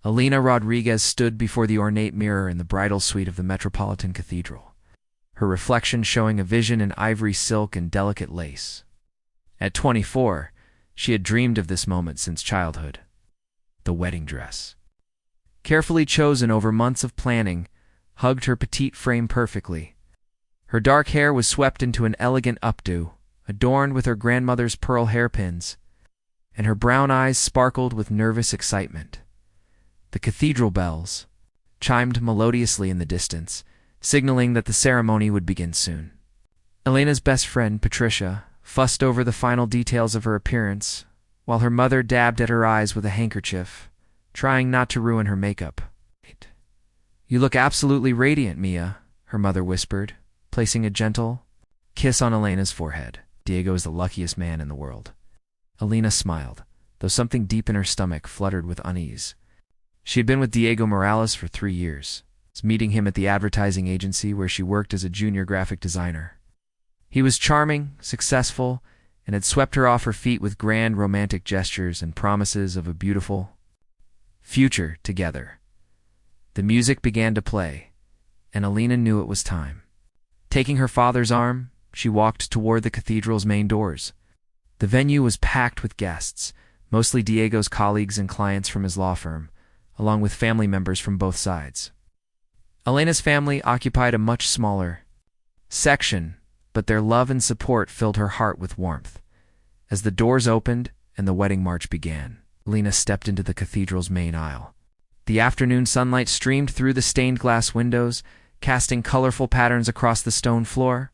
Elena Rodriguez stood before the ornate mirror in the bridal suite of the Metropolitan Cathedral, her reflection showing a vision in ivory silk and delicate lace. At 24, she had dreamed of this moment since childhood. The wedding dress, carefully chosen over months of planning, hugged her petite frame perfectly. Her dark hair was swept into an elegant updo, adorned with her grandmother's pearl hairpins, and her brown eyes sparkled with nervous excitement. The cathedral bells chimed melodiously in the distance, signaling that the ceremony would begin soon. Elena's best friend, Patricia, fussed over the final details of her appearance, while her mother dabbed at her eyes with a handkerchief, trying not to ruin her makeup. "You look absolutely radiant, Mia," her mother whispered, placing a gentle kiss on Elena's forehead. "Diego is the luckiest man in the world." Elena smiled, though something deep in her stomach fluttered with unease. She had been with Diego Morales for 3 years, meeting him at the advertising agency where she worked as a junior graphic designer. He was charming, successful, and had swept her off her feet with grand romantic gestures and promises of a beautiful future together. The music began to play, and Elena knew it was time. Taking her father's arm, she walked toward the cathedral's main doors. The venue was packed with guests, mostly Diego's colleagues and clients from his law firm, along with family members from both sides. Elena's family occupied a much smaller section, but their love and support filled her heart with warmth. As the doors opened and the wedding march began, Elena stepped into the cathedral's main aisle. The afternoon sunlight streamed through the stained glass windows, casting colorful patterns across the stone floor.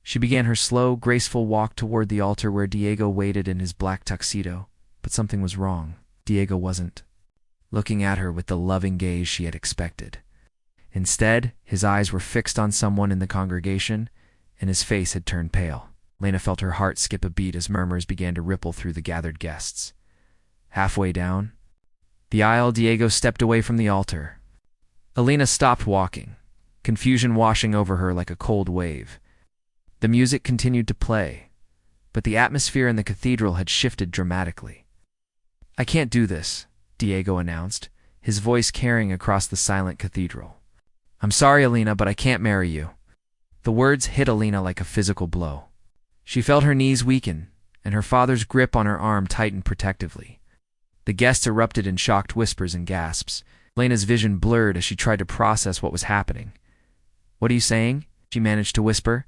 She began her slow, graceful walk toward the altar where Diego waited in his black tuxedo. But something was wrong. Diego wasn't looking at her with the loving gaze she had expected. Instead, his eyes were fixed on someone in the congregation, and his face had turned pale. Elena felt her heart skip a beat as murmurs began to ripple through the gathered guests. Halfway down the aisle, Diego stepped away from the altar. Elena stopped walking, confusion washing over her like a cold wave. The music continued to play, but the atmosphere in the cathedral had shifted dramatically. "I can't do this," Diego announced, his voice carrying across the silent cathedral. "I'm sorry, Elena, but I can't marry you." The words hit Elena like a physical blow. She felt her knees weaken, and her father's grip on her arm tightened protectively. The guests erupted in shocked whispers and gasps. Elena's vision blurred as she tried to process what was happening. "What are you saying?" she managed to whisper.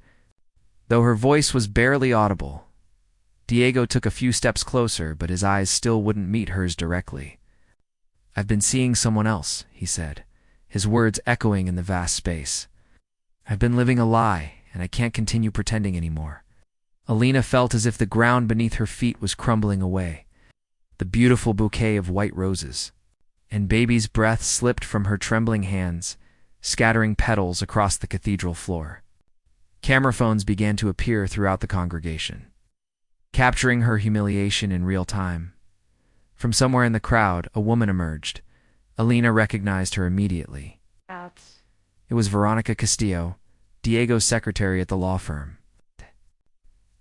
Though her voice was barely audible, Diego took a few steps closer, but his eyes still wouldn't meet hers directly. "I've been seeing someone else," he said, his words echoing in the vast space. "I've been living a lie, and I can't continue pretending anymore." Elena felt as if the ground beneath her feet was crumbling away. The beautiful bouquet of white roses and baby's breath slipped from her trembling hands, scattering petals across the cathedral floor. Camera phones began to appear throughout the congregation, capturing her humiliation in real time. From somewhere in the crowd, a woman emerged. Elena recognized her immediately. It was Veronica Castillo, Diego's secretary at the law firm.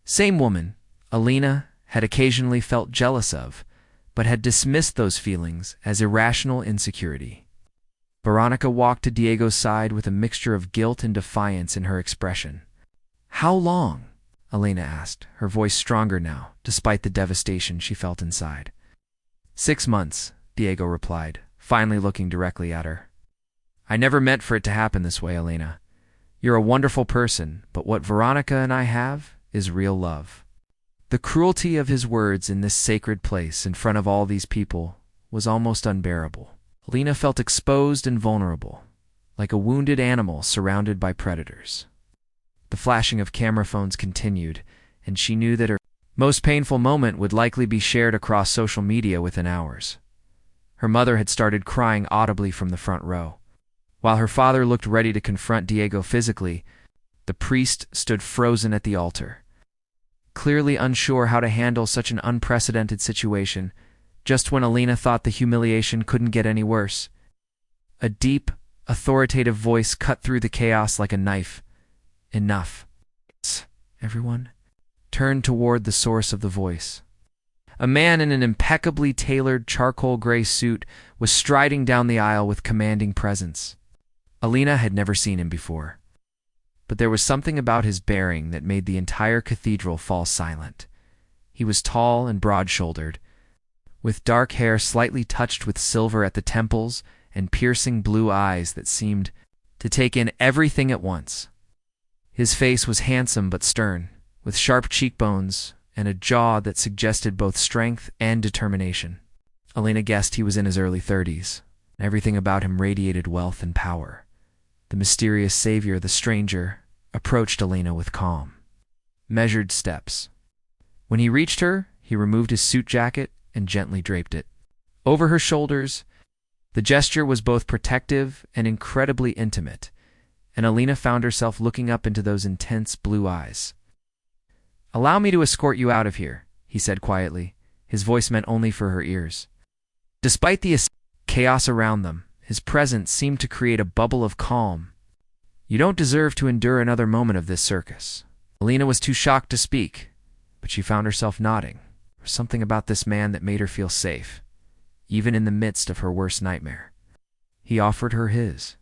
Same woman, Elena had occasionally felt jealous of, but had dismissed those feelings as irrational insecurity. Veronica walked to Diego's side with a mixture of guilt and defiance in her expression. "How long?" Elena asked, her voice stronger now, despite the devastation she felt inside. 6 months, Diego replied, finally looking directly at her. "I never meant for it to happen this way, Elena. You're a wonderful person, but what Veronica and I have is real love." The cruelty of his words in this sacred place in front of all these people was almost unbearable. Elena felt exposed and vulnerable, like a wounded animal surrounded by predators. The flashing of camera phones continued, and she knew that her most painful moment would likely be shared across social media within hours. Her mother had started crying audibly from the front row. While her father looked ready to confront Diego physically, the priest stood frozen at the altar, clearly unsure how to handle such an unprecedented situation. Just when Elena thought the humiliation couldn't get any worse, a deep, authoritative voice cut through the chaos like a knife. "Enough." Everyone turned toward the source of the voice. A man in an impeccably tailored charcoal gray suit was striding down the aisle with commanding presence. Alina had never seen him before, but there was something about his bearing that made the entire cathedral fall silent. He was tall and broad-shouldered, with dark hair slightly touched with silver at the temples and piercing blue eyes that seemed to take in everything at once. His face was handsome but stern, with sharp cheekbones and a jaw that suggested both strength and determination. Alina guessed he was in his early 30s. Everything about him radiated wealth and power. The mysterious savior, the stranger, approached Alina with calm, measured steps. When he reached her, he removed his suit jacket and gently draped it over her shoulders. The gesture was both protective and incredibly intimate, and Alina found herself looking up into those intense blue eyes. "Allow me to escort you out of here," he said quietly, his voice meant only for her ears. Despite the chaos around them, his presence seemed to create a bubble of calm. "You don't deserve to endure another moment of this circus." Alina was too shocked to speak, but she found herself nodding. There was something about this man that made her feel safe, even in the midst of her worst nightmare. He offered her his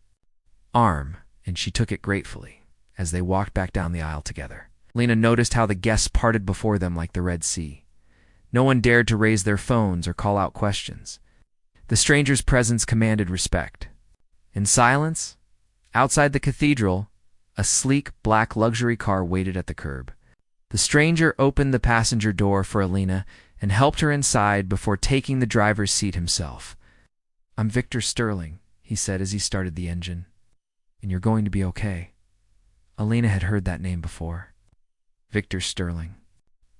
arm, and she took it gratefully as they walked back down the aisle together. Alina noticed how the guests parted before them like the Red Sea. No one dared to raise their phones or call out questions. The stranger's presence commanded respect. In silence, outside the cathedral, a sleek black luxury car waited at the curb. The stranger opened the passenger door for Alina and helped her inside before taking the driver's seat himself. "I'm Victor Sterling," he said as he started the engine. "And you're going to be okay." Alina had heard that name before. Victor Sterling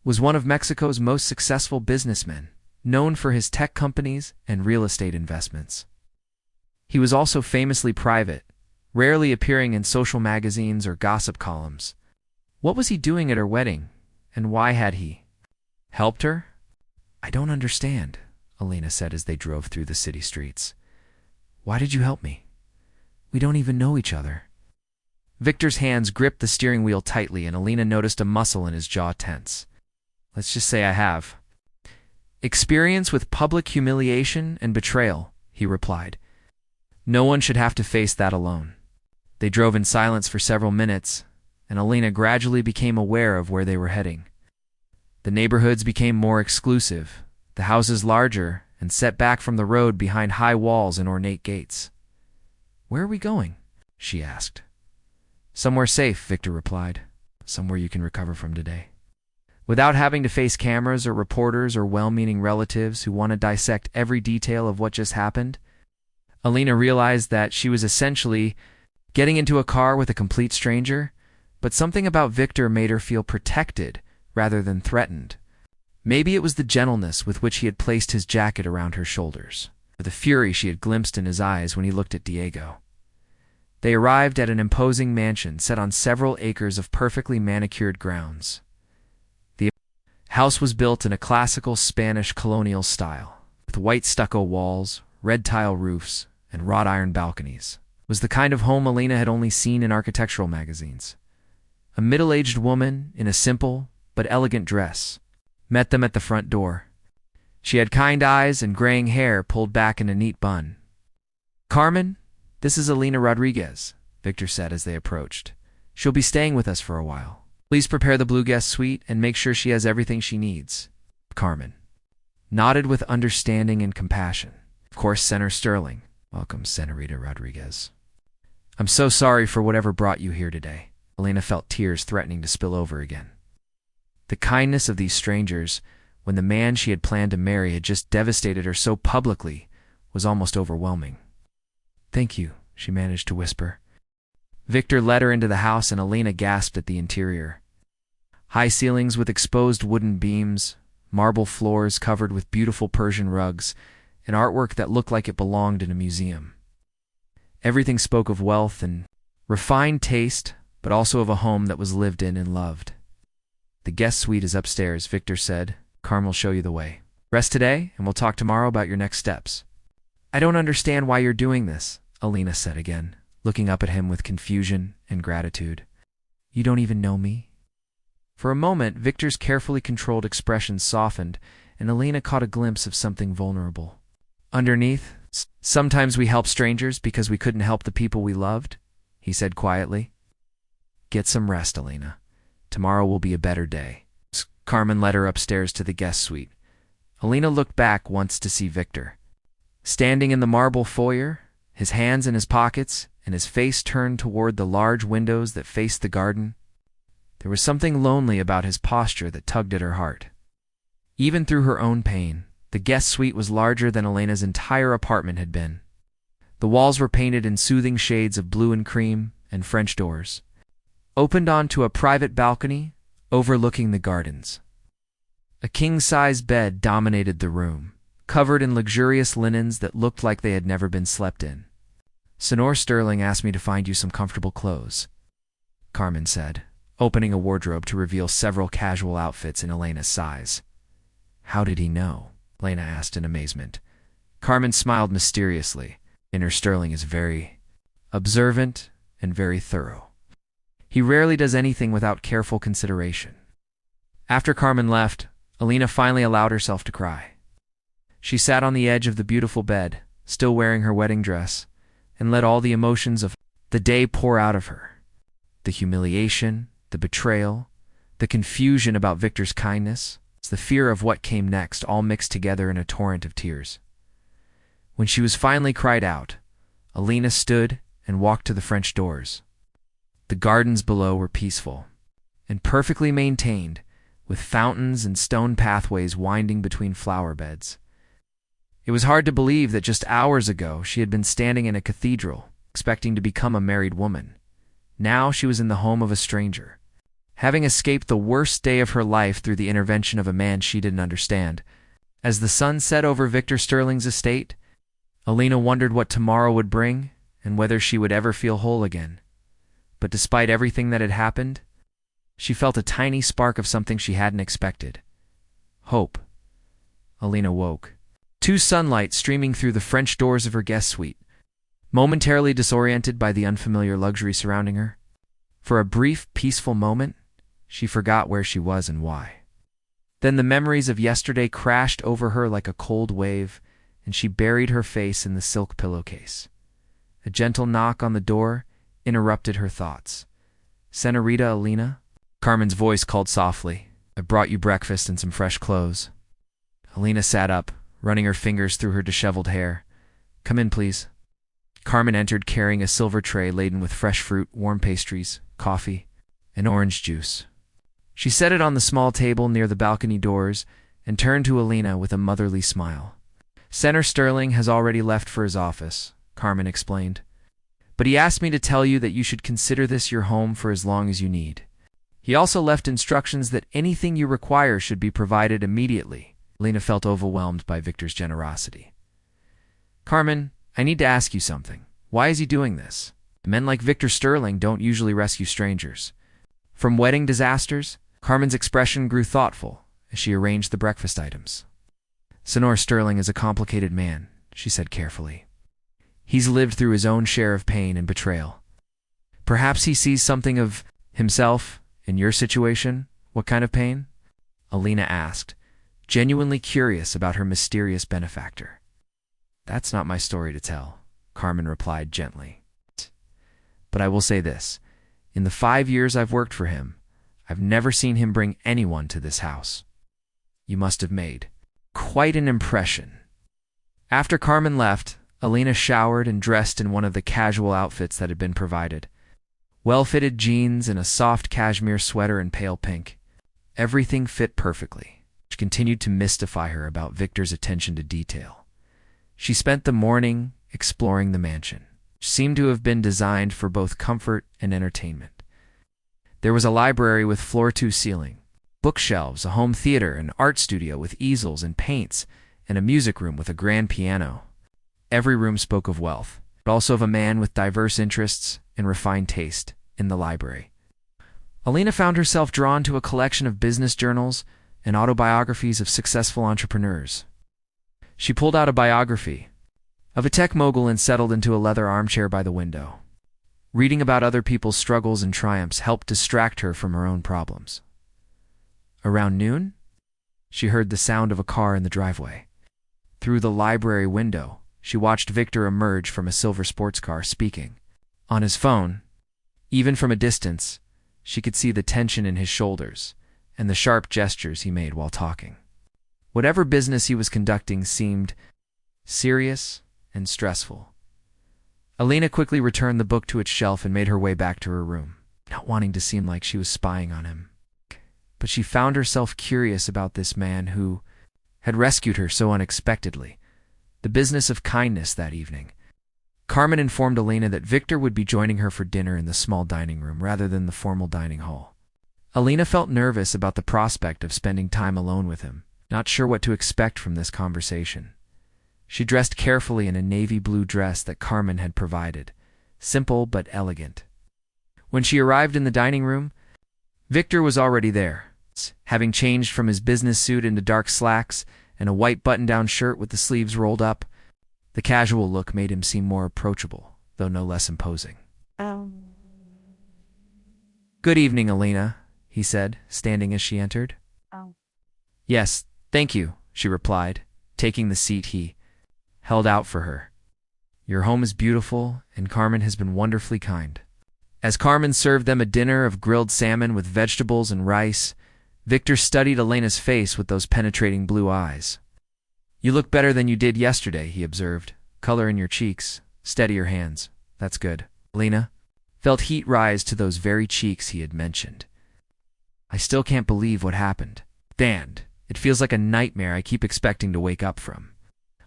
was one of Mexico's most successful businessmen, known for his tech companies and real estate investments. He was also famously private, rarely appearing in social magazines or gossip columns. What was he doing at her wedding, and why had he helped her? "I don't understand," Alina said as they drove through the city streets. "Why did you help me? We don't even know each other." Victor's hands gripped the steering wheel tightly, and Alina noticed a muscle in his jaw tense. "Let's just say I have experience with public humiliation and betrayal," he replied. "No one should have to face that alone." They drove in silence for several minutes, and Alina gradually became aware of where they were heading. The neighborhoods became more exclusive, the houses larger and set back from the road behind high walls and ornate gates. "Where are we going?" she asked. "Somewhere safe," Victor replied. "Somewhere you can recover from today, without having to face cameras or reporters or well-meaning relatives who want to dissect every detail of what just happened." Alina realized that she was essentially getting into a car with a complete stranger, but something about Victor made her feel protected rather than threatened. Maybe it was the gentleness with which he had placed his jacket around her shoulders, or the fury she had glimpsed in his eyes when he looked at Diego. They arrived at an imposing mansion set on several acres of perfectly manicured grounds. The house was built in a classical Spanish colonial style, with white stucco walls, red tile roofs, and wrought iron balconies. It was the kind of home Alina had only seen in architectural magazines. A middle-aged woman in a simple but elegant dress met them at the front door. She had kind eyes and graying hair pulled back in a neat bun. "Carmen, this is Alina Rodriguez," Victor said as they approached. "She'll be staying with us for a while. Please prepare the blue guest suite and make sure she has everything she needs." Carmen nodded with understanding and compassion. "Of course, Senator Sterling." "Welcome, Senorita Rodriguez. I'm so sorry for whatever brought you here today." Alina felt tears threatening to spill over again. The kindness of these strangers, when the man she had planned to marry had just devastated her so publicly, was almost overwhelming. "Thank you," she managed to whisper. Victor led her into the house, and Alina gasped at the interior. High ceilings with exposed wooden beams, marble floors covered with beautiful Persian rugs, and artwork that looked like it belonged in a museum. Everything spoke of wealth and refined taste, but also of a home that was lived in and loved. "The guest suite is upstairs," Victor said. "Carmen will show you the way. Rest today, and we'll talk tomorrow about your next steps." "I don't understand why you're doing this," Alina said again, looking up at him with confusion and gratitude. "You don't even know me?" For a moment, Victor's carefully controlled expression softened, and Elena caught a glimpse of something vulnerable. Underneath, "Sometimes we help strangers because we couldn't help the people we loved," he said quietly. "Get some rest, Elena. Tomorrow will be a better day." Carmen led her upstairs to the guest suite. Elena looked back once to see Victor. Standing in the marble foyer, his hands in his pockets and his face turned toward the large windows that faced the garden. There was something lonely about his posture that tugged at her heart. Even through her own pain, the guest suite was larger than Elena's entire apartment had been. The walls were painted in soothing shades of blue and cream, and French doors opened onto a private balcony overlooking the gardens. A king-size bed dominated the room, covered in luxurious linens that looked like they had never been slept in. "Senor Sterling asked me to find you some comfortable clothes," Carmen said, opening a wardrobe to reveal several casual outfits in Elena's size. "How did he know?" Elena asked in amazement. Carmen smiled mysteriously. "Senor Sterling is very observant and very thorough. He rarely does anything without careful consideration." After Carmen left, Elena finally allowed herself to cry. She sat on the edge of the beautiful bed, still wearing her wedding dress, and let all the emotions of the day pour out of her. The humiliation, the betrayal, the confusion about Victor's kindness, the fear of what came next all mixed together in a torrent of tears. When she was finally cried out, Elena stood and walked to the French doors. The gardens below were peaceful and perfectly maintained, with fountains and stone pathways winding between flower beds. It was hard to believe that just hours ago she had been standing in a cathedral, expecting to become a married woman. Now she was in the home of a stranger. Having escaped the worst day of her life through the intervention of a man she didn't understand. As the sun set over Victor Sterling's estate, Elena wondered what tomorrow would bring and whether she would ever feel whole again. But despite everything that had happened, she felt a tiny spark of something she hadn't expected. Hope. Elena woke to sunlight streaming through the French doors of her guest suite, momentarily disoriented by the unfamiliar luxury surrounding her. For a brief, peaceful moment, she forgot where she was and why. Then the memories of yesterday crashed over her like a cold wave, and she buried her face in the silk pillowcase. A gentle knock on the door interrupted her thoughts. "Senorita Elena?" Carmen's voice called softly. "I brought you breakfast and some fresh clothes." Elena sat up, running her fingers through her disheveled hair. "Come in, please." Carmen entered carrying a silver tray laden with fresh fruit, warm pastries, coffee, and orange juice. She set it on the small table near the balcony doors and turned to Elena with a motherly smile. "Senor Sterling has already left for his office," Carmen explained. "But he asked me to tell you that you should consider this your home for as long as you need. He also left instructions that anything you require should be provided immediately." Elena felt overwhelmed by Victor's generosity. "Carmen, I need to ask you something. Why is he doing this? Men like Victor Sterling don't usually rescue strangers." From wedding disasters, Carmen's expression grew thoughtful as she arranged the breakfast items. "Senor Sterling is a complicated man," she said carefully. "He's lived through his own share of pain and betrayal. Perhaps he sees something of himself in your situation." "What kind of pain?" Elena asked, genuinely curious about her mysterious benefactor. "That's not my story to tell," Carmen replied gently. "But I will say this. In the 5 years I've worked for him, I've never seen him bring anyone to this house. You must have made quite an impression." After Carmen left, Elena showered and dressed in one of the casual outfits that had been provided. Well-fitted jeans and a soft cashmere sweater in pale pink. Everything fit perfectly, which continued to mystify her about Victor's attention to detail. She spent the morning exploring the mansion, which seemed to have been designed for both comfort and entertainment. There was a library with floor-to-ceiling, bookshelves, a home theater, an art studio with easels and paints, and a music room with a grand piano. Every room spoke of wealth, but also of a man with diverse interests and refined taste in the library. Elena found herself drawn to a collection of business journals and autobiographies of successful entrepreneurs. She pulled out a biography of a tech mogul and settled into a leather armchair by the window. Reading about other people's struggles and triumphs helped distract her from her own problems. Around noon, she heard the sound of a car in the driveway. Through the library window, she watched Victor emerge from a silver sports car, speaking on his phone. Even from a distance, she could see the tension in his shoulders and the sharp gestures he made while talking. Whatever business he was conducting seemed serious and stressful. Alina quickly returned the book to its shelf and made her way back to her room, not wanting to seem like she was spying on him. But she found herself curious about this man who had rescued her so unexpectedly. The business of kindness that evening. Carmen informed Alina that Victor would be joining her for dinner in the small dining room rather than the formal dining hall. Alina felt nervous about the prospect of spending time alone with him, not sure what to expect from this conversation. She dressed carefully in a navy blue dress that Carmen had provided, simple but elegant. When she arrived in the dining room, Victor was already there, having changed from his business suit into dark slacks and a white button-down shirt with the sleeves rolled up. The casual look made him seem more approachable, though no less imposing. "Good evening, Alina," he said, standing as she entered. "Yes, thank you," she replied, taking the seat he held out for her. "Your home is beautiful, and Carmen has been wonderfully kind." As Carmen served them a dinner of grilled salmon with vegetables and rice, Victor studied Elena's face with those penetrating blue eyes. "You look better than you did yesterday," he observed. "Color in your cheeks. Steadier hands. That's good." Alina felt heat rise to those very cheeks he had mentioned. "I still can't believe what happened. Damned. It feels like a nightmare I keep expecting to wake up from."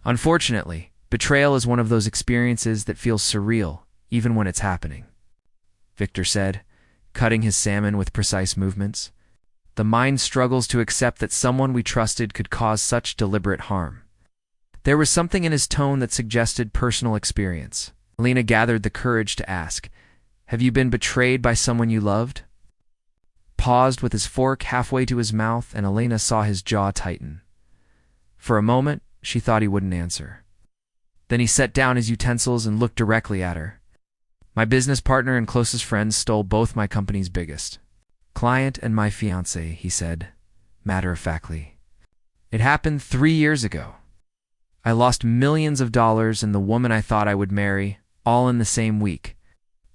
Unfortunately, betrayal is one of those experiences that feels surreal, even when it's happening, Victor said, cutting his salmon with precise movements. "The mind struggles to accept that someone we trusted could cause such deliberate harm." There was something in his tone that suggested personal experience. Alina gathered the courage to ask, "Have you been betrayed by someone you loved?" Paused with his fork halfway to his mouth, and Alina saw his jaw tighten. For a moment, she thought he wouldn't answer. Then he set down his utensils and looked directly at her. "My business partner and closest friend stole both my company's biggest client and my fiancé," he said, matter-of-factly. "It happened 3 years ago. I lost millions of dollars and the woman I thought I would marry, all in the same week."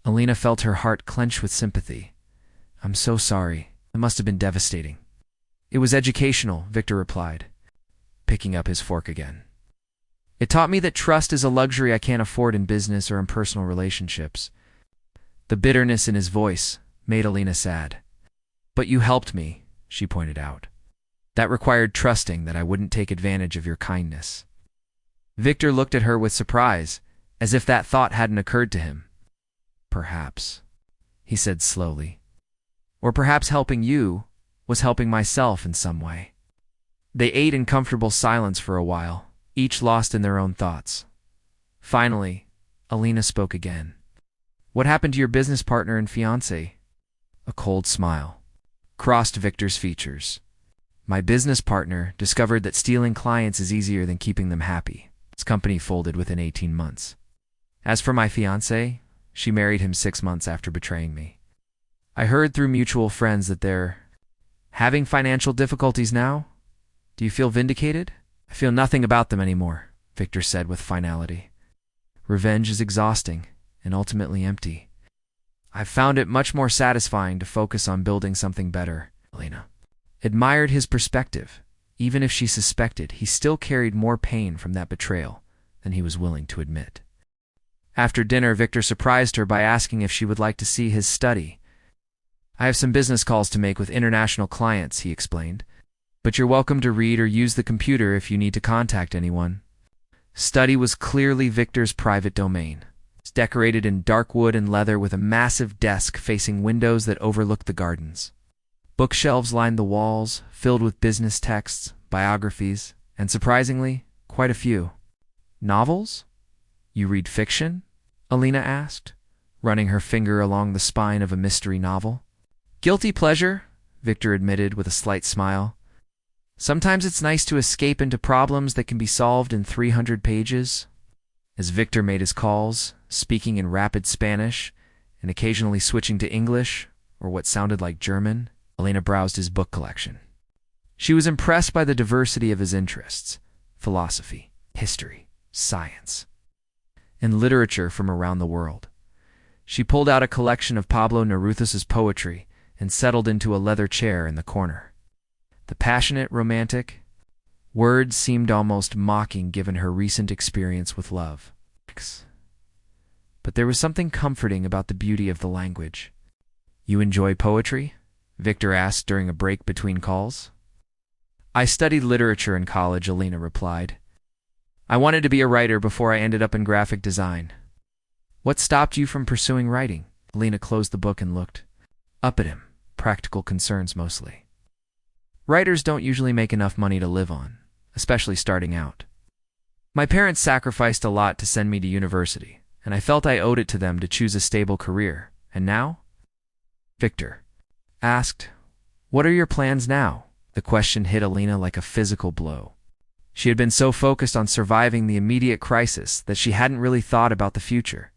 Alina felt her heart clench with sympathy. "I'm so sorry. It must have been devastating." "It was educational," Victor replied, picking up his fork again. "It taught me that trust is a luxury I can't afford in business or in personal relationships." The bitterness in his voice made Alina sad. "But you helped me," she pointed out. "That required trusting that I wouldn't take advantage of your kindness." Victor looked at her with surprise, as if that thought hadn't occurred to him. "Perhaps," he said slowly. "Or perhaps helping you was helping myself in some way." They ate in comfortable silence for a while, each lost in their own thoughts. Finally, Alina spoke again. "What happened to your business partner and fiancé?" A cold smile crossed Victor's features. "My business partner discovered that stealing clients is easier than keeping them happy. His company folded within 18 months. As for my fiancé, she married him 6 months after betraying me. I heard through mutual friends that they're having financial difficulties now. Do you feel vindicated?" "I feel nothing about them anymore," Victor said with finality. "Revenge is exhausting and ultimately empty. I've found it much more satisfying to focus on building something better." Alina admired his perspective. Even if she suspected, he still carried more pain from that betrayal than he was willing to admit. After dinner, Victor surprised her by asking if she would like to see his study. "I have some business calls to make with international clients," he explained. "But you're welcome to read or use the computer if you need to contact anyone." Study was clearly Victor's private domain. It's decorated in dark wood and leather with a massive desk facing windows that overlooked the gardens. Bookshelves lined the walls, filled with business texts, biographies, and surprisingly, quite a few. "Novels? You read fiction?" Alina asked, running her finger along the spine of a mystery novel. "Guilty pleasure," Victor admitted with a slight smile. "Sometimes it's nice to escape into problems that can be solved in 300 pages. As Victor made his calls, speaking in rapid Spanish and occasionally switching to English or what sounded like German, Alina browsed his book collection. She was impressed by the diversity of his interests: philosophy, history, science, and literature from around the world. She pulled out a collection of Pablo Neruz's poetry and settled into a leather chair in the corner. The passionate, romantic words seemed almost mocking given her recent experience with love. But there was something comforting about the beauty of the language. "You enjoy poetry?" Victor asked during a break between calls. "I studied literature in college," Alina replied. "I wanted to be a writer before I ended up in graphic design." "What stopped you from pursuing writing?" Alina closed the book and looked up at him. "Practical concerns mostly. Writers don't usually make enough money to live on, especially starting out. My parents sacrificed a lot to send me to university, and I felt I owed it to them to choose a stable career. And now?" Victor asked, "What are your plans now?" The question hit Alina like a physical blow. She had been so focused on surviving the immediate crisis that she hadn't really thought about the future.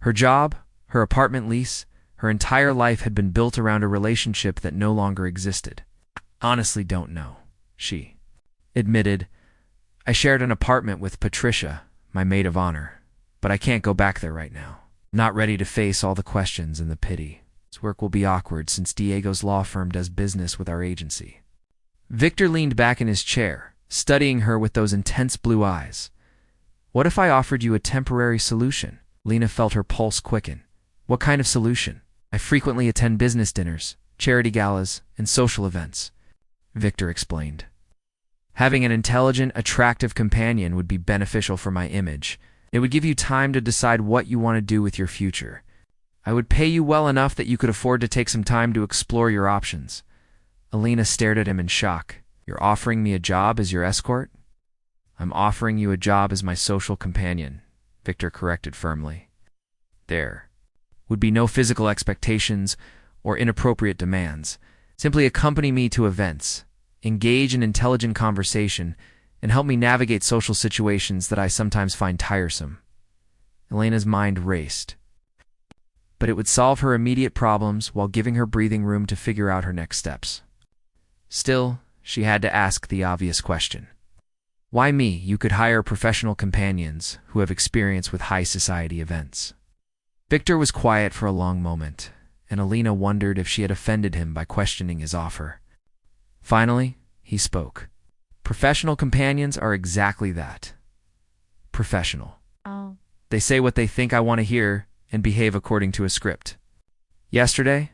Her job, her apartment lease, her entire life had been built around a relationship that no longer existed. "Honestly don't know," she admitted. "I shared an apartment with Patricia, my maid of honor, but I can't go back there right now. Not ready to face all the questions and the pity. This work will be awkward since Diego's law firm does business with our agency." Victor leaned back in his chair, studying her with those intense blue eyes. "What if I offered you a temporary solution?" Lena felt her pulse quicken. "What kind of solution?" "I frequently attend business dinners, charity galas, and social events," Victor explained. "Having an intelligent, attractive companion would be beneficial for my image. It would give you time to decide what you want to do with your future. I would pay you well enough that you could afford to take some time to explore your options." Alina stared at him in shock. "You're offering me a job as your escort?" "I'm offering you a job as my social companion," Victor corrected firmly. "There would be no physical expectations or inappropriate demands. Simply accompany me to events, engage in intelligent conversation, and help me navigate social situations that I sometimes find tiresome." Elena's mind raced. But it would solve her immediate problems while giving her breathing room to figure out her next steps. Still, she had to ask the obvious question. "Why me? You could hire professional companions who have experience with high society events." Victor was quiet for a long moment, and Alina wondered if she had offended him by questioning his offer. Finally, he spoke. "Professional companions are exactly that. Professional. Oh. They say what they think I want to hear and behave according to a script. Yesterday,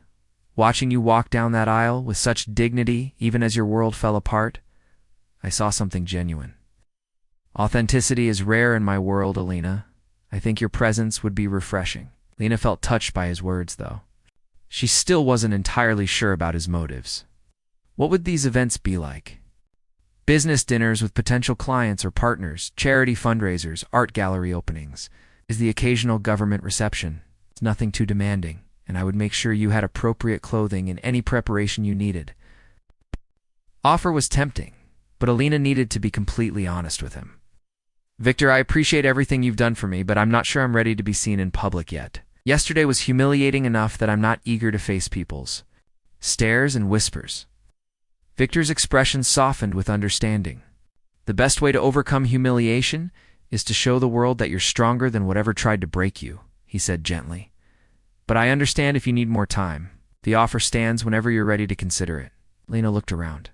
watching you walk down that aisle with such dignity even as your world fell apart, I saw something genuine. Authenticity is rare in my world, Alina. I think your presence would be refreshing." Lena felt touched by his words, though. She still wasn't entirely sure about his motives. What would these events be like? Business dinners with potential clients or partners, charity fundraisers, art gallery openings. Is the occasional government reception. It's nothing too demanding, and I would make sure you had appropriate clothing and any preparation you needed. Offer was tempting, but Alina needed to be completely honest with him. "Victor, I appreciate everything you've done for me, but I'm not sure I'm ready to be seen in public yet. Yesterday was humiliating enough that I'm not eager to face people's stares and whispers." Victor's expression softened with understanding. "The best way to overcome humiliation is to show the world that you're stronger than whatever tried to break you," he said gently. "But I understand if you need more time. The offer stands whenever you're ready to consider it." Lena looked around.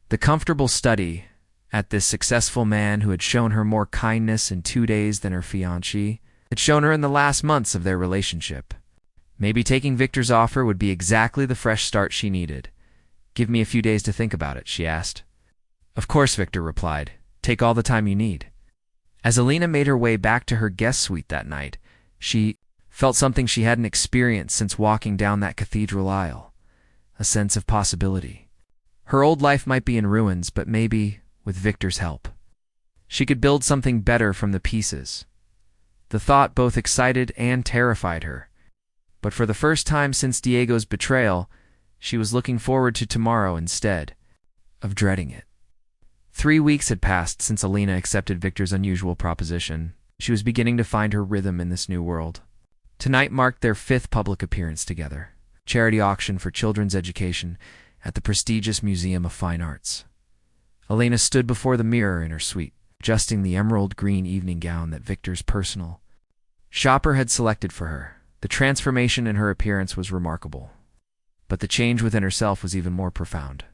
The comfortable study at this successful man who had shown her more kindness in 2 days than her fiancé had shown her in the last months of their relationship. Maybe taking Victor's offer would be exactly the fresh start she needed. "Give me a few days to think about it," she asked. "Of course," Victor replied. "Take all the time you need." As Alina made her way back to her guest suite that night, she felt something she hadn't experienced since walking down that cathedral aisle, a sense of possibility. Her old life might be in ruins, but maybe, with Victor's help, she could build something better from the pieces. The thought both excited and terrified her. But for the first time since Diego's betrayal, she was looking forward to tomorrow instead of dreading it. 3 weeks had passed since Alina accepted Victor's unusual proposition. She was beginning to find her rhythm in this new world. Tonight marked their 5th public appearance together, charity auction for children's education at the prestigious Museum of Fine Arts. Alina stood before the mirror in her suite, adjusting the emerald green evening gown that Victor's personal shopper had selected for her. The transformation in her appearance was remarkable, but the change within herself was even more profound.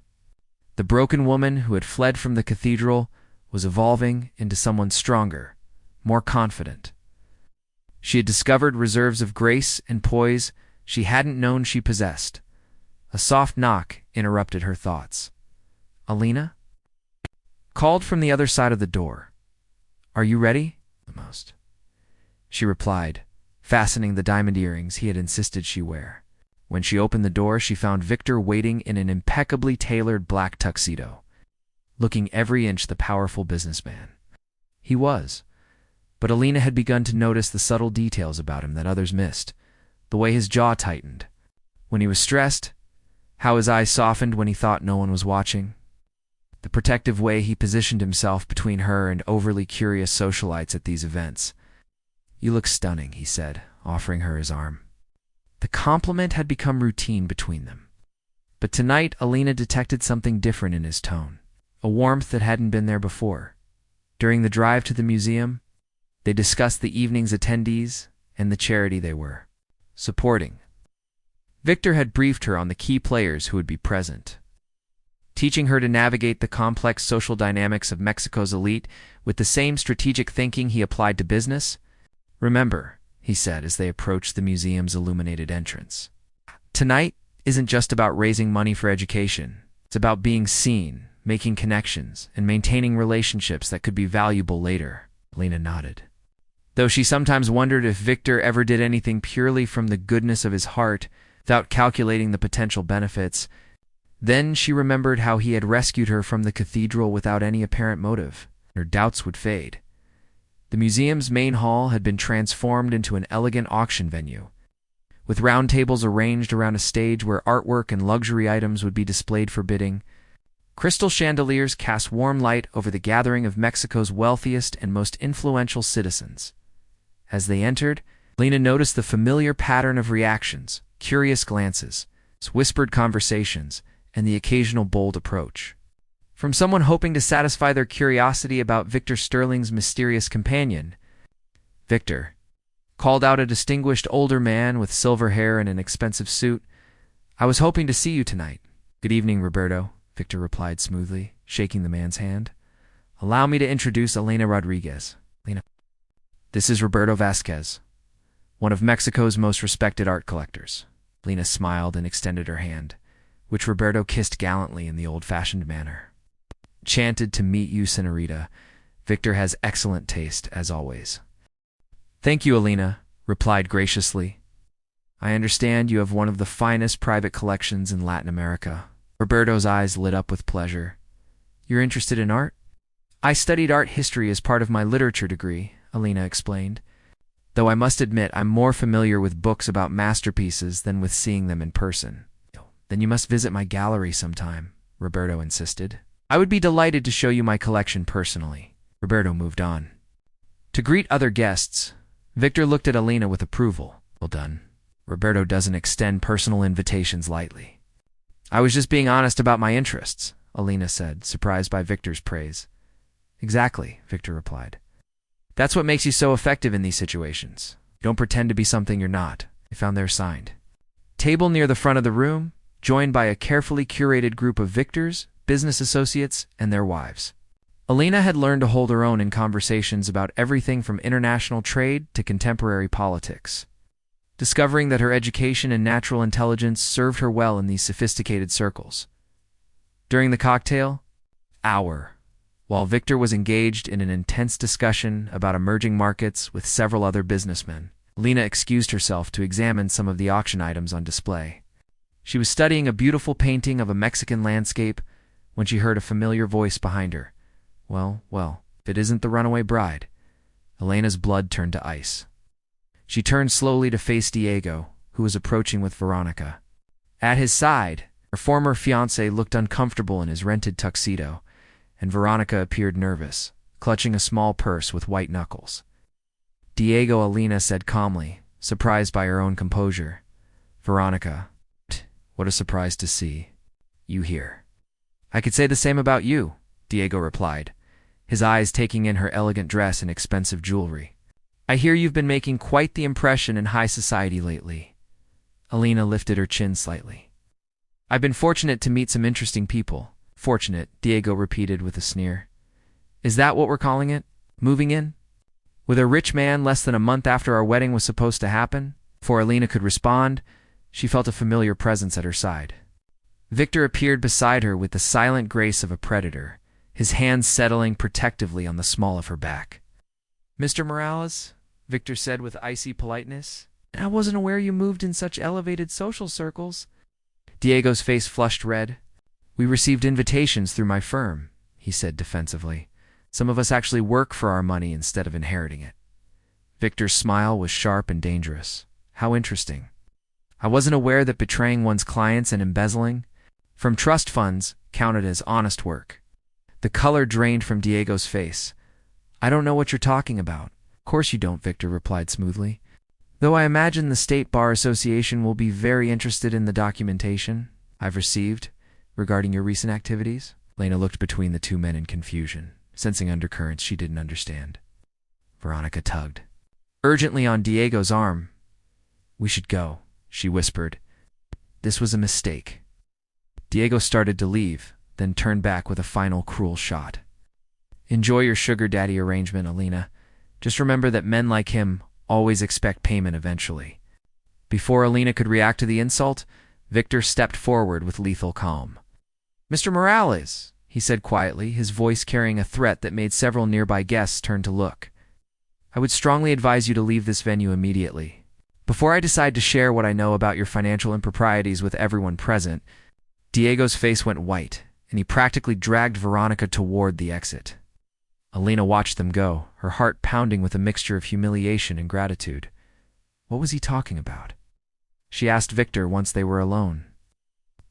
The broken woman who had fled from the cathedral was evolving into someone stronger, more confident. She had discovered reserves of grace and poise she hadn't known she possessed. A soft knock interrupted her thoughts. "Alina?" called from the other side of the door. "Are you ready?" Almost. She replied, fastening the diamond earrings he had insisted she wear. When she opened the door, she found Victor waiting in an impeccably tailored black tuxedo, looking every inch the powerful businessman he was. But Alina had begun to notice the subtle details about him that others missed. The way his jaw tightened when he was stressed, how his eyes softened when he thought no one was watching, the protective way he positioned himself between her and overly curious socialites at these events. "You look stunning," he said, offering her his arm. The compliment had become routine between them. But tonight, Alina detected something different in his tone, a warmth that hadn't been there before. During the drive to the museum, they discussed the evening's attendees and the charity they were supporting. Victor had briefed her on the key players who would be present, teaching her to navigate the complex social dynamics of Mexico's elite with the same strategic thinking he applied to business. "Remember," he said as they approached the museum's illuminated entrance, "tonight isn't just about raising money for education. It's about being seen, making connections, and maintaining relationships that could be valuable later." Alina nodded, though she sometimes wondered if Victor ever did anything purely from the goodness of his heart, without calculating the potential benefits. Then she remembered how he had rescued her from the cathedral without any apparent motive. Her doubts would fade. The museum's main hall had been transformed into an elegant auction venue, with round tables arranged around a stage where artwork and luxury items would be displayed for bidding. Crystal chandeliers cast warm light over the gathering of Mexico's wealthiest and most influential citizens. As they entered, Alina noticed the familiar pattern of reactions, curious glances, whispered conversations, and the occasional bold approach from someone hoping to satisfy their curiosity about Victor Sterling's mysterious companion. "Victor," called out a distinguished older man with silver hair and an expensive suit, "I was hoping to see you tonight." "Good evening, Roberto," Victor replied smoothly, shaking the man's hand. "Allow me to introduce Elena Rodriguez." "This is Roberto Vasquez, one of Mexico's most respected art collectors." Lena smiled and extended her hand, which Roberto kissed gallantly in the old-fashioned manner. "Enchanted to meet you, Senorita. Victor has excellent taste, as always." "Thank you, Alina," replied graciously. "I understand you have one of the finest private collections in Latin America." Roberto's eyes lit up with pleasure. "You're interested in art?" "I studied art history as part of my literature degree," Alina explained, "though I must admit I'm more familiar with books about masterpieces than with seeing them in person." "Then you must visit my gallery sometime," Roberto insisted. "I would be delighted to show you my collection personally." Roberto moved on. To greet other guests, Victor looked at Alina with approval. "Well done. Roberto doesn't extend personal invitations lightly." "I was just being honest about my interests," Alina said, surprised by Victor's praise. "Exactly," Victor replied. "That's what makes you so effective in these situations. You don't pretend to be something you're not." They found their assigned table near the front of the room, joined by a carefully curated group of Victor's business associates and their wives. Alina had learned to hold her own in conversations about everything from international trade to contemporary politics, discovering that her education and natural intelligence served her well in these sophisticated circles. During the cocktail hour, while Victor was engaged in an intense discussion about emerging markets with several other businessmen, Alina excused herself to examine some of the auction items on display. She was studying a beautiful painting of a Mexican landscape when she heard a familiar voice behind her. Well, if it isn't the runaway bride." Elena's blood turned to ice. She turned slowly to face Diego, who was approaching with Veronica. At his side, her former fiancé looked uncomfortable in his rented tuxedo, and Veronica appeared nervous, clutching a small purse with white knuckles. "Diego," Alina said calmly, surprised by her own composure. "Veronica, what a surprise to see you here." "I could say the same about you," Diego replied, his eyes taking in her elegant dress and expensive jewelry. I hear you've been making quite the impression in high society lately. Alina lifted her chin slightly. I've been fortunate to meet some interesting people. Fortunate, Diego repeated with a sneer. Is that what we're calling it? Moving in? With a rich man less than a month after our wedding was supposed to happen? Before Alina could respond, she felt a familiar presence at her side. Victor appeared beside her with the silent grace of a predator, his hands settling protectively on the small of her back. Mr. Morales, Victor said with icy politeness, I wasn't aware you moved in such elevated social circles. Diego's face flushed red. We received invitations through my firm, he said defensively. Some of us actually work for our money instead of inheriting it. Victor's smile was sharp and dangerous. How interesting. I wasn't aware that betraying one's clients and embezzling from trust funds counted as honest work. The color drained from Diego's face. I don't know what you're talking about. Of course you don't, Victor replied smoothly. Though I imagine the State Bar Association will be very interested in the documentation I've received regarding your recent activities. Lena looked between the two men in confusion, sensing undercurrents she didn't understand. Veronica tugged urgently on Diego's arm. We should go, she whispered. This was a mistake. Diego started to leave, then turned back with a final cruel shot. Enjoy your sugar daddy arrangement, Alina. Just remember that men like him always expect payment eventually. Before Alina could react to the insult, Victor stepped forward with lethal calm. Mr. Morales, he said quietly, his voice carrying a threat that made several nearby guests turn to look. I would strongly advise you to leave this venue immediately. Before I decide to share what I know about your financial improprieties with everyone present, Diego's face went white, and he practically dragged Veronica toward the exit. Alina watched them go, her heart pounding with a mixture of humiliation and gratitude. What was he talking about? She asked Victor once they were alone.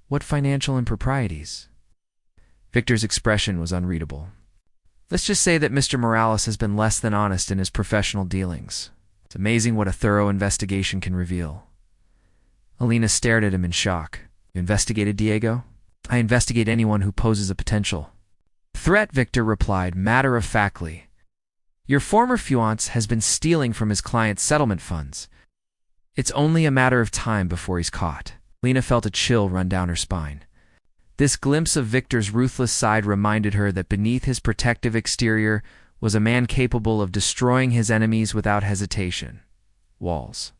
What financial improprieties? Victor's expression was unreadable. Let's just say that Mr. Morales has been less than honest in his professional dealings. It's amazing what a thorough investigation can reveal. Alina stared at him in shock. You investigated Diego? I investigate anyone who poses a potential threat, Victor replied matter-of-factly. Your former fiancé has been stealing from his client's settlement funds. It's only a matter of time before he's caught. Lena felt a chill run down her spine. This glimpse of Victor's ruthless side reminded her that beneath his protective exterior was a man capable of destroying his enemies without hesitation. Walls.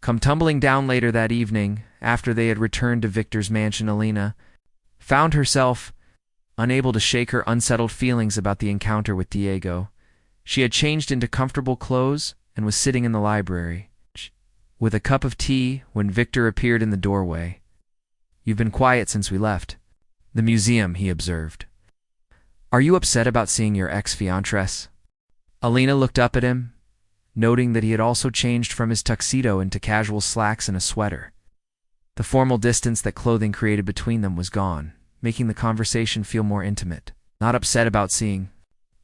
Come tumbling down later that evening, after they had returned to Victor's mansion, Alina found herself unable to shake her unsettled feelings about the encounter with Diego. She had changed into comfortable clothes and was sitting in the library with a cup of tea when Victor appeared in the doorway. You've been quiet since we left the museum, he observed. Are you upset about seeing your ex-fiancée? Alina looked up at him, noting that he had also changed from his tuxedo into casual slacks and a sweater. The formal distance that clothing created between them was gone, making the conversation feel more intimate. Not upset about seeing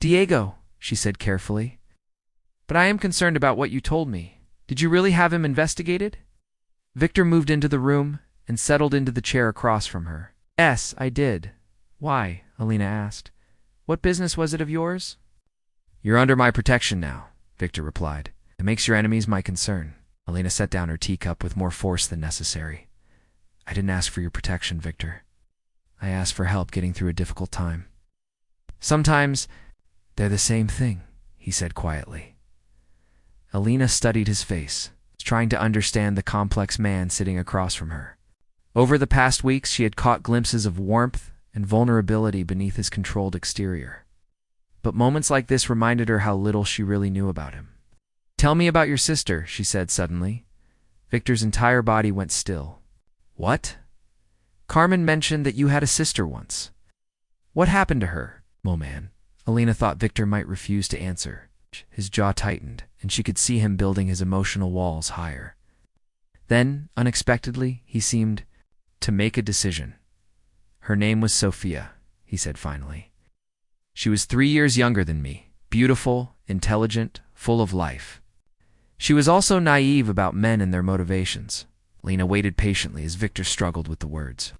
Diego, she said carefully. But I am concerned about what you told me. Did you really have him investigated? Victor moved into the room and settled into the chair across from her. Yes, I did. Why? Alina asked. What business was it of yours? You're under my protection now, Victor replied. It makes your enemies my concern. Alina set down her teacup with more force than necessary. I didn't ask for your protection, Victor. I asked for help getting through a difficult time. Sometimes they're the same thing, he said quietly. Alina studied his face, trying to understand the complex man sitting across from her. Over the past weeks, she had caught glimpses of warmth and vulnerability beneath his controlled exterior. But moments like this reminded her how little she really knew about him. Tell me about your sister, she said suddenly. Victor's entire body went still. What? Carmen mentioned that you had a sister once. What happened to her? Oh man. Alina thought Victor might refuse to answer. His jaw tightened, and she could see him building his emotional walls higher. Then, unexpectedly, he seemed to make a decision. Her name was Sophia, he said finally. She was 3 years younger than me, beautiful, intelligent, full of life. She was also naive about men and their motivations. Lena waited patiently as Victor struggled with the words.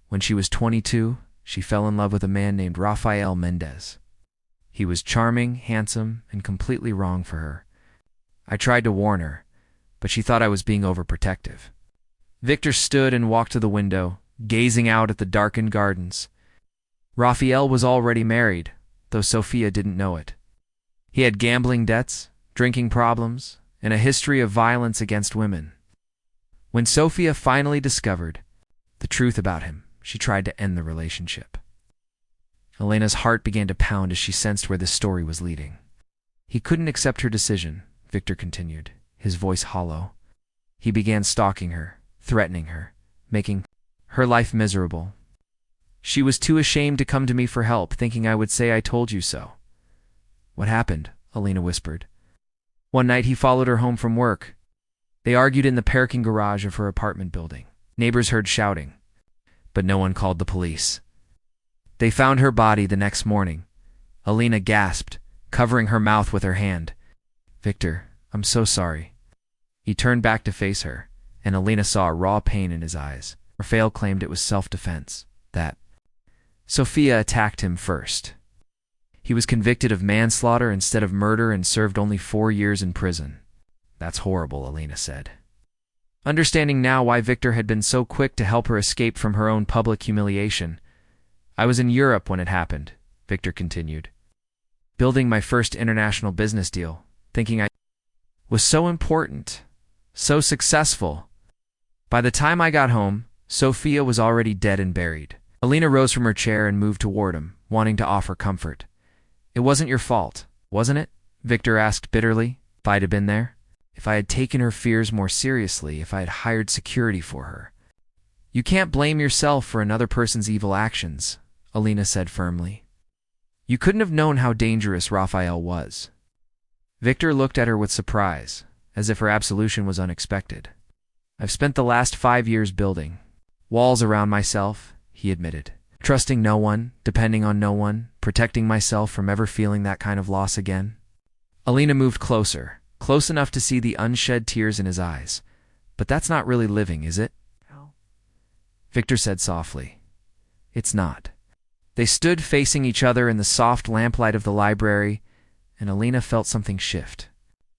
When she was 22, she fell in love with a man named Rafael Mendez. He was charming, handsome, and completely wrong for her. I tried to warn her, but she thought I was being overprotective. Victor stood and walked to the window, gazing out at the darkened gardens. Rafael was already married, though Sophia didn't know it. He had gambling debts, drinking problems, and a history of violence against women. When Sophia finally discovered the truth about him, she tried to end the relationship. Elena's heart began to pound as she sensed where this story was leading. He couldn't accept her decision, Victor continued, his voice hollow. He began stalking her, threatening her, making her life miserable. She was too ashamed to come to me for help, thinking I would say I told you so. What happened? Elena whispered. One night he followed her home from work. They argued in the parking garage of her apartment building. Neighbors heard shouting, but no one called the police. They found her body the next morning. Elena gasped, covering her mouth with her hand. Victor, I'm so sorry. He turned back to face her, and Elena saw raw pain in his eyes. Rafael claimed it was self-defense, that Sophia attacked him first. He was convicted of manslaughter instead of murder and served only 4 years in prison. That's horrible, Elena said. Understanding now why Victor had been so quick to help her escape from her own public humiliation. I was in Europe when it happened, Victor continued, building my first international business deal, thinking I was so important, so successful. By the time I got home, Sophia was already dead and buried. Elena rose from her chair and moved toward him, wanting to offer comfort. It wasn't your fault, wasn't it? Victor asked bitterly. If I'd have been there, if I had taken her fears more seriously, if I had hired security for her. You can't blame yourself for another person's evil actions, Elena said firmly. You couldn't have known how dangerous Rafael was. Victor looked at her with surprise, as if her absolution was unexpected. I've spent the last 5 years building walls around myself, he admitted, trusting no one, depending on no one, protecting myself from ever feeling that kind of loss again. Elena moved closer, close enough to see the unshed tears in his eyes. But that's not really living, is it? No. Victor said softly. It's not. They stood facing each other in the soft lamplight of the library, and Elena felt something shift.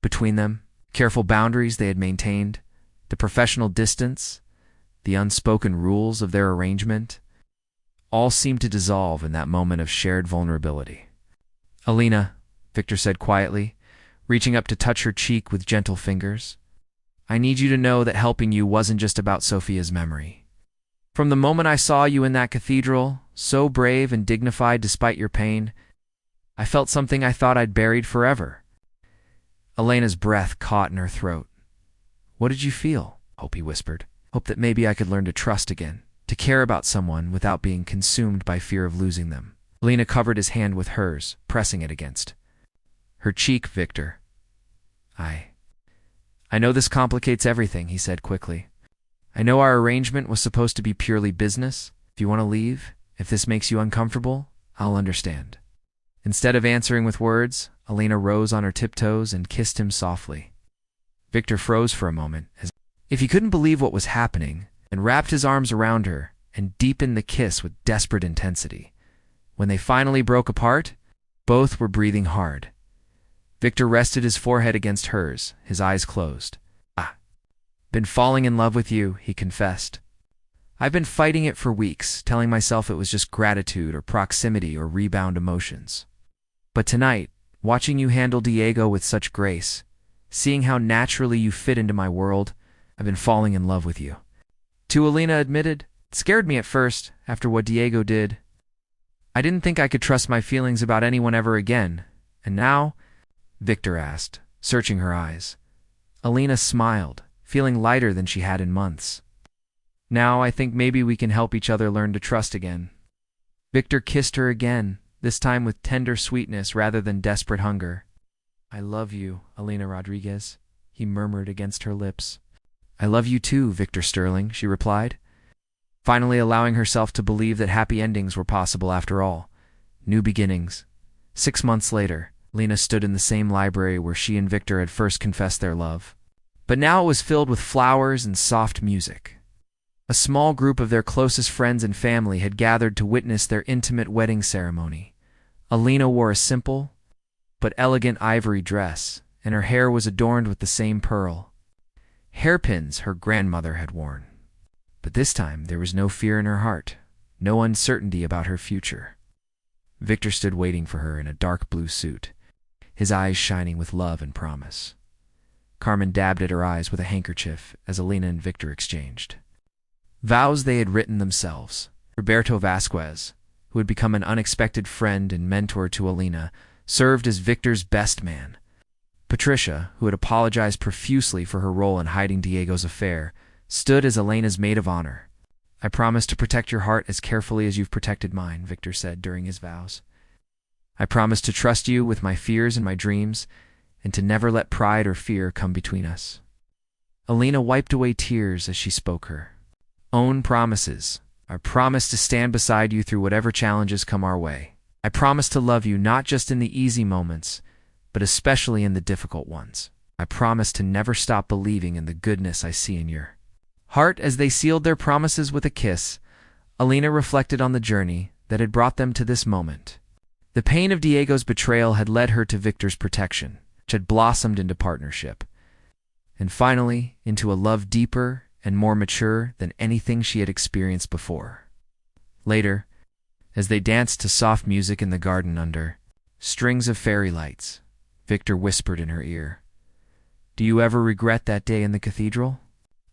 Between them, careful boundaries they had maintained, the professional distance, the unspoken rules of their arrangement, all seemed to dissolve in that moment of shared vulnerability. Elena, Victor said quietly, reaching up to touch her cheek with gentle fingers, I need you to know that helping you wasn't just about Sophia's memory. From the moment I saw you in that cathedral, so brave and dignified despite your pain, I felt something I thought I'd buried forever. Elena's breath caught in her throat. What did you feel? Hope, he whispered. Hope that maybe I could learn to trust again, to care about someone without being consumed by fear of losing them. Elena covered his hand with hers, pressing it against her cheek. Victor. I know this complicates everything, he said quickly. I know our arrangement was supposed to be purely business. If you want to leave, if this makes you uncomfortable, I'll understand. Instead of answering with words, Elena rose on her tiptoes and kissed him softly. Victor froze for a moment, as if he couldn't believe what was happening, and wrapped his arms around her and deepened the kiss with desperate intensity. When they finally broke apart, both were breathing hard. Victor rested his forehead against hers, his eyes closed. Been falling in love with you, he confessed. I've been fighting it for weeks, telling myself it was just gratitude or proximity or rebound emotions. But tonight, watching you handle Diego with such grace, seeing how naturally you fit into my world, I've been falling in love with you. To Elena admitted, it scared me at first, after what Diego did. I didn't think I could trust my feelings about anyone ever again. And now? Victor asked, searching her eyes. Elena smiled, feeling lighter than she had in months. Now I think maybe we can help each other learn to trust again. Victor kissed her again, this time with tender sweetness rather than desperate hunger. I love you, Elena Rodriguez, he murmured against her lips. I love you too, Victor Sterling, she replied, finally allowing herself to believe that happy endings were possible after all. New beginnings. 6 months later, Lena stood in the same library where she and Victor had first confessed their love. But now it was filled with flowers and soft music. A small group of their closest friends and family had gathered to witness their intimate wedding ceremony. Alina wore a simple but elegant ivory dress, and her hair was adorned with the same pearl hairpins her grandmother had worn. But this time there was no fear in her heart, no uncertainty about her future. Victor stood waiting for her in a dark blue suit, his eyes shining with love and promise. Carmen dabbed at her eyes with a handkerchief as Alina and Victor exchanged vows they had written themselves. Roberto Vasquez, who had become an unexpected friend and mentor to Alina, served as Victor's best man. Patricia, who had apologized profusely for her role in hiding Diego's affair, stood as Elena's maid of honor. "I promise to protect your heart as carefully as you've protected mine," Victor said during his vows. "I promise to trust you with my fears and my dreams, and to never let pride or fear come between us." Alina wiped away tears as she spoke her own promises. "I promise to stand beside you through whatever challenges come our way. I promise to love you not just in the easy moments, but especially in the difficult ones. I promise to never stop believing in the goodness I see in your heart." As they sealed their promises with a kiss, Alina reflected on the journey that had brought them to this moment. The pain of Diego's betrayal had led her to Victor's protection, which had blossomed into partnership, and finally into a love deeper and more mature than anything she had experienced before. Later, as they danced to soft music in the garden under strings of fairy lights, Victor whispered in her ear, "Do you ever regret that day in the cathedral?"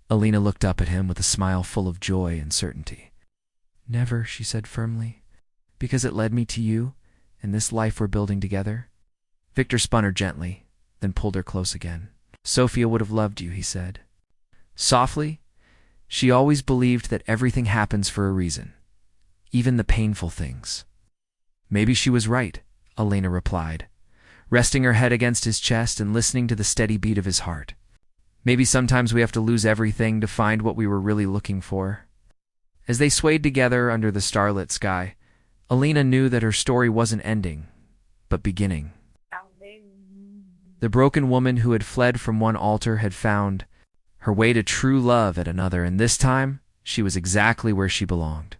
Alina looked up at him with a smile full of joy and certainty. "Never," she said firmly, "because it led me to you and this life we're building together." Victor spun her gently, then pulled her close again. "Sophia would have loved you," he said. Softly, "She always believed that everything happens for a reason, even the painful things." "Maybe she was right," Alina replied, resting her head against his chest and listening to the steady beat of his heart. "Maybe sometimes we have to lose everything to find what we were really looking for." As they swayed together under the starlit sky, Alina knew that her story wasn't ending, but beginning. The broken woman who had fled from one altar had found her way to true love at another, and this time she was exactly where she belonged.